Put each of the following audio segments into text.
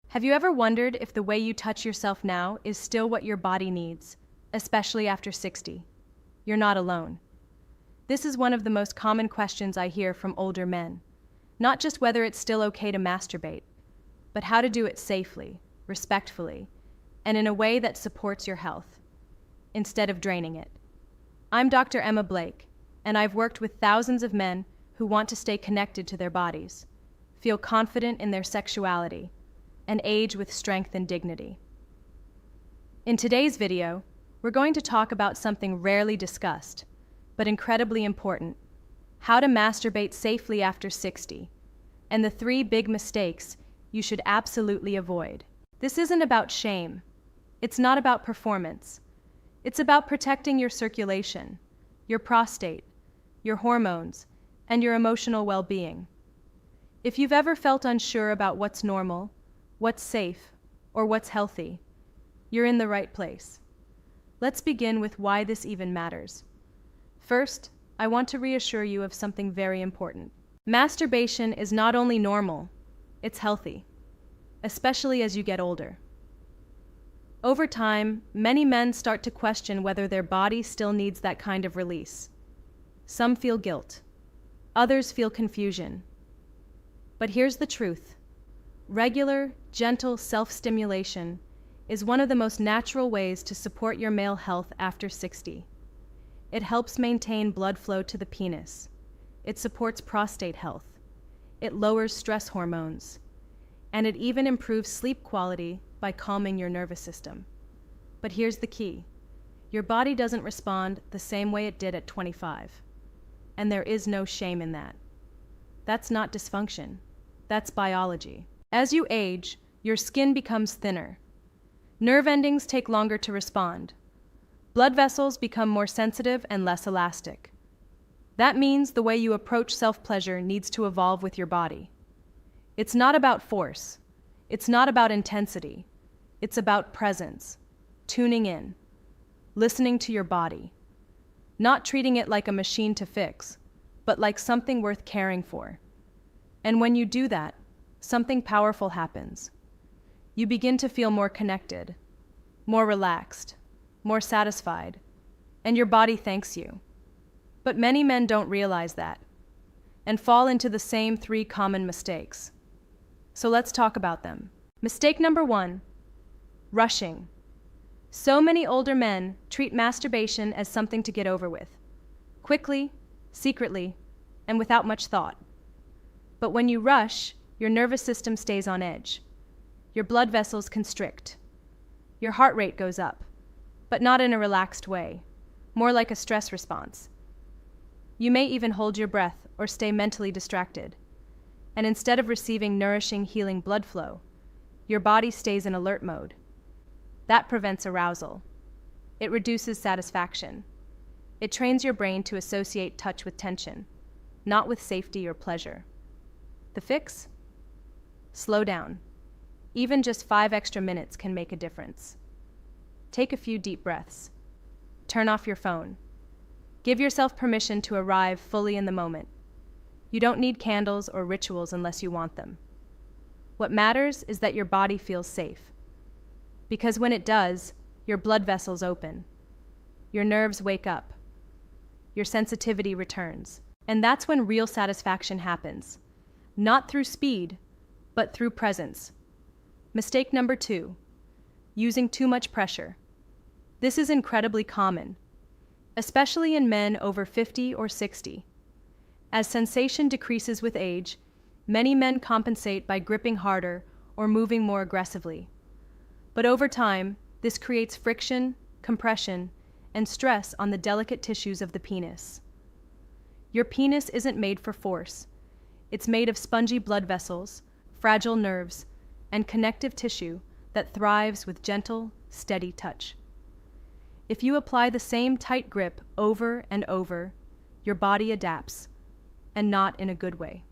Have you ever wondered if the way you touch yourself now is still what your body needs, especially after 60? You're not alone. This is one of the most common questions I hear from older men. Not just whether it's still okay to masturbate, but how to do it safely, respectfully, and in a way that supports your health, instead of draining it. I'm Dr. Emma Blake, and I've worked with thousands of men who want to stay connected to their bodies, feel confident in their sexuality, and age with strength and dignity. In today's video, we're going to talk about something rarely discussed, but incredibly important: how to masturbate safely after 60, and the 3 big mistakes you should absolutely avoid. This isn't about shame. It's not about performance. It's about protecting your circulation, your prostate, your hormones, and your emotional well-being. If you've ever felt unsure about what's normal, what's safe, or what's healthy, you're in the right place. Let's begin with why this even matters. First, I want to reassure you of something very important. Masturbation is not only normal, it's healthy, especially as you get older. Over time, many men start to question whether their body still needs that kind of release. Some feel guilt, others feel confusion. But here's the truth. Regular, gentle self-stimulation is one of the most natural ways to support your male health after 60. It helps maintain blood flow to the penis. It supports prostate health. It lowers stress hormones. And it even improves sleep quality by calming your nervous system. But here's the key. Your body doesn't respond the same way it did at 25. And there is no shame in that. That's not dysfunction. That's biology. As you age, your skin becomes thinner. Nerve endings take longer to respond. Blood vessels become more sensitive and less elastic. That means the way you approach self-pleasure needs to evolve with your body. It's not about force. It's not about intensity. It's about presence, tuning in, listening to your body, not treating it like a machine to fix, but like something worth caring for. And when you do that, something powerful happens. You begin to feel more connected, more relaxed, more satisfied, and your body thanks you. But many men don't realize that and fall into the same 3 common mistakes. So let's talk about them. Mistake number 1, rushing. So many older men treat masturbation as something to get over with, quickly, secretly, and without much thought. But when you rush, your nervous system stays on edge. Your blood vessels constrict. Your heart rate goes up, but not in a relaxed way, more like a stress response. You may even hold your breath or stay mentally distracted. And instead of receiving nourishing, healing blood flow, your body stays in alert mode. That prevents arousal. It reduces satisfaction. It trains your brain to associate touch with tension, not with safety or pleasure. The fix? Slow down. Even just 5 extra minutes can make a difference. Take a few deep breaths. Turn off your phone. Give yourself permission to arrive fully in the moment. You don't need candles or rituals unless you want them. What matters is that your body feels safe. Because when it does, your blood vessels open. Your nerves wake up. Your sensitivity returns. And that's when real satisfaction happens. Not through speed, but through presence. Mistake number 2, using too much pressure. This is incredibly common, especially in men over 50 or 60. As sensation decreases with age, many men compensate by gripping harder or moving more aggressively. But over time, this creates friction, compression, and stress on the delicate tissues of the penis. Your penis isn't made for force. It's made of spongy blood vessels, fragile nerves, and connective tissue that thrives with gentle, steady touch. If you apply the same tight grip over and over, your body adapts, and not in a good way.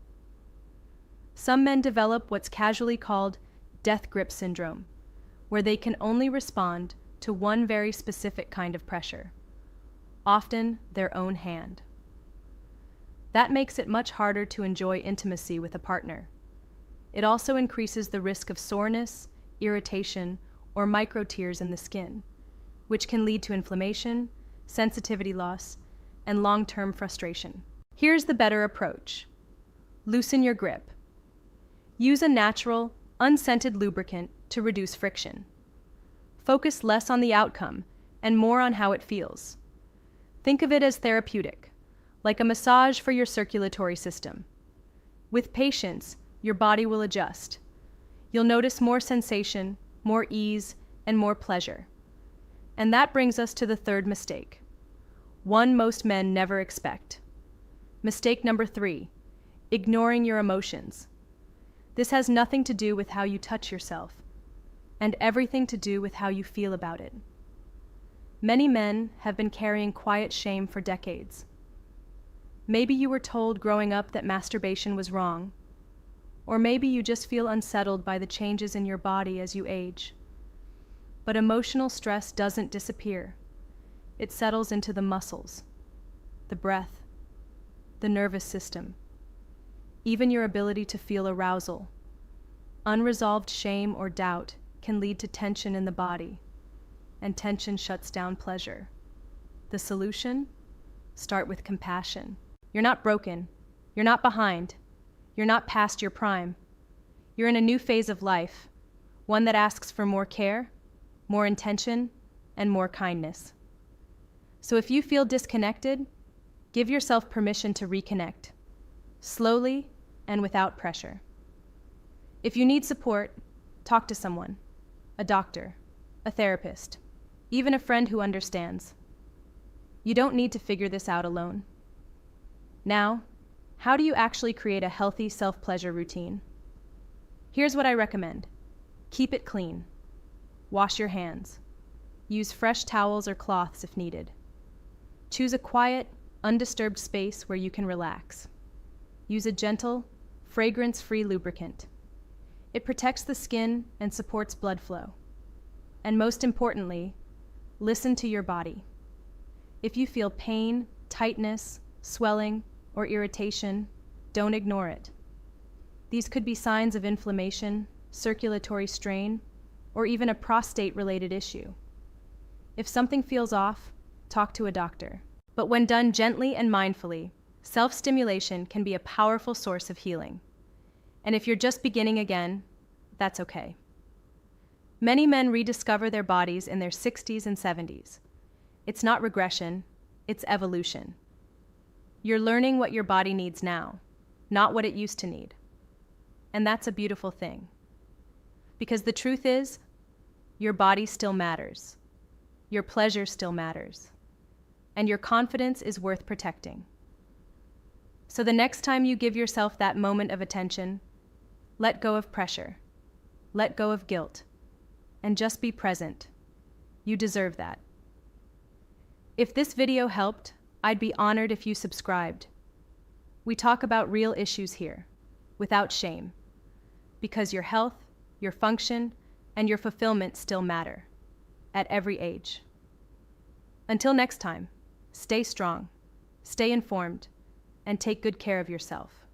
Some men develop what's casually called death grip syndrome, where they can only respond to one very specific kind of pressure, often their own hand. That makes it much harder to enjoy intimacy with a partner. it also increases the risk of soreness, irritation, or micro tears in the skin, which can lead to inflammation, sensitivity loss, and long-term frustration. Here's the better approach. Loosen your grip. Use a natural, unscented lubricant to reduce friction. Focus less on the outcome and more on how it feels. Think of it as therapeutic, like a massage for your circulatory system. With patience, your body will adjust. You'll notice more sensation, more ease, and more pleasure. And that brings us to the third mistake, one most men never expect. Mistake number 3, ignoring your emotions. This has nothing to do with how you touch yourself, and everything to do with how you feel about it. Many men have been carrying quiet shame for decades. Maybe you were told growing up that masturbation was wrong, or maybe you just feel unsettled by the changes in your body as you age. But emotional stress doesn't disappear. It settles into the muscles, the breath, the nervous system, even your ability to feel arousal. Unresolved shame or doubt can lead to tension in the body, and tension shuts down pleasure. The solution? Start with compassion. You're not broken. You're not behind. You're not past your prime. You're in a new phase of life, one that asks for more care, more intention, and more kindness. So if you feel disconnected, give yourself permission to reconnect, slowly and without pressure. If you need support, talk to someone, a doctor, a therapist, even a friend who understands. You don't need to figure this out alone. Now, how do you actually create a healthy self-pleasure routine? Here's what I recommend. Keep it clean. Wash your hands. Use fresh towels or cloths if needed. Choose a quiet, undisturbed space where you can relax. Use a gentle, fragrance-free lubricant. It protects the skin and supports blood flow. And most importantly, listen to your body. If you feel pain, tightness, swelling, or irritation, don't ignore it. These could be signs of inflammation, circulatory strain, or even a prostate-related issue. If something feels off, talk to a doctor. But when done gently and mindfully, self-stimulation can be a powerful source of healing. And if you're just beginning again, that's okay. Many men rediscover their bodies in their 60s and 70s. It's not regression, it's evolution. You're learning what your body needs now, not what it used to need. And that's a beautiful thing. Because the truth is, your body still matters. Your pleasure still matters. And your confidence is worth protecting. So the next time you give yourself that moment of attention, let go of pressure, let go of guilt, and just be present. You deserve that. If this video helped, I'd be honored if you subscribed. We talk about real issues here, without shame, because your health, your function, and your fulfillment still matter, at every age. Until next time, stay strong, stay informed, and take good care of yourself.